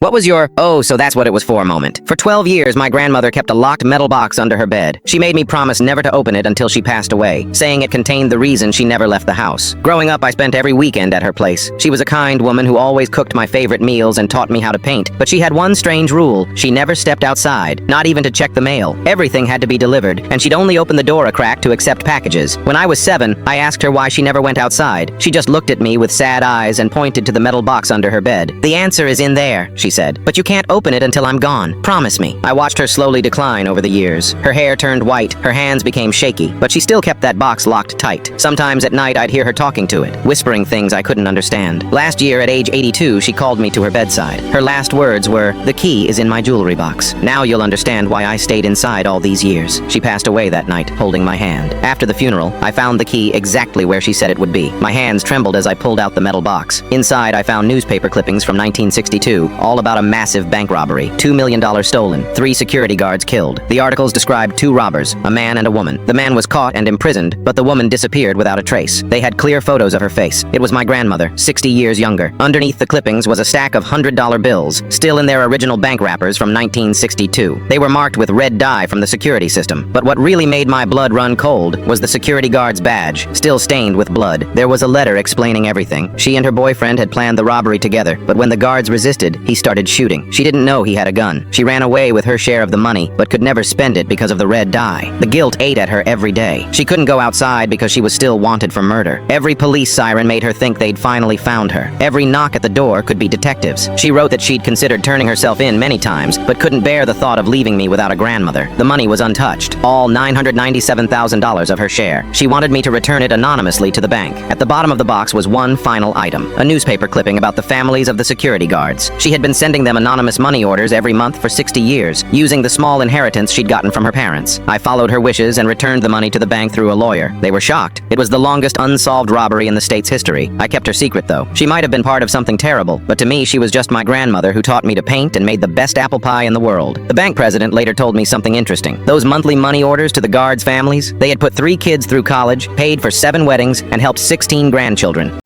What was your, oh, so that's what it was for moment? For 12 years, my grandmother kept a locked metal box under her bed. She made me promise never to open it until she passed away, saying it contained the reason she never left the house. Growing up, I spent every weekend at her place. She was a kind woman who always cooked my favorite meals and taught me how to paint, but she had one strange rule. She never stepped outside, not even to check the mail. Everything had to be delivered, and she'd only open the door a crack to accept packages. When I was 7, I asked her why she never went outside. She just looked at me with sad eyes and pointed to the metal box under her bed. "The answer is in there," she said, "but you can't open it until I'm gone. Promise me." I watched her slowly decline over the years. Her hair turned white, her hands became shaky, but she still kept that box locked tight. Sometimes at night I'd hear her talking to it, whispering things I couldn't understand. Last year at age 82, she called me to her bedside. Her last words were, "The key is in my jewelry box. Now you'll understand why I stayed inside all these years." She passed away that night, holding my hand. After the funeral, I found the key exactly where she said it would be. My hands trembled as I pulled out the metal box. Inside, I found newspaper clippings from 1962, all about a massive bank robbery, $2 million stolen, 3 security guards killed. The articles described 2 robbers, a man and a woman. The man was caught and imprisoned, but the woman disappeared without a trace. They had clear photos of her face. It was my grandmother, 60 years younger. Underneath the clippings was a stack of $100 bills, still in their original bank wrappers from 1962. They were marked with red dye from the security system. But what really made my blood run cold was the security guard's badge, still stained with blood. There was a letter explaining everything. She and her boyfriend had planned the robbery together, but when the guards resisted, he started shooting. She didn't know he had a gun. She ran away with her share of the money, but could never spend it because of the red dye. The guilt ate at her every day. She couldn't go outside because she was still wanted for murder. Every police siren made her think they'd finally found her. Every knock at the door could be detectives. She wrote that she'd considered turning herself in many times, but couldn't bear the thought of leaving me without a grandmother. The money was untouched, all $997,000 of her share. She wanted me to return it anonymously to the bank. At the bottom of the box was one final item, a newspaper clipping about the families of the security guards. She had been sending them anonymous money orders every month for 60 years, using the small inheritance she'd gotten from her parents. I followed her wishes and returned the money to the bank through a lawyer. They were shocked. It was the longest unsolved robbery in the state's history. I kept her secret, though. She might have been part of something terrible, but to me she was just my grandmother who taught me to paint and made the best apple pie in the world. The bank president later told me something interesting. Those monthly money orders to the guards' families, they had put 3 kids through college, paid for 7 weddings, and helped 16 grandchildren.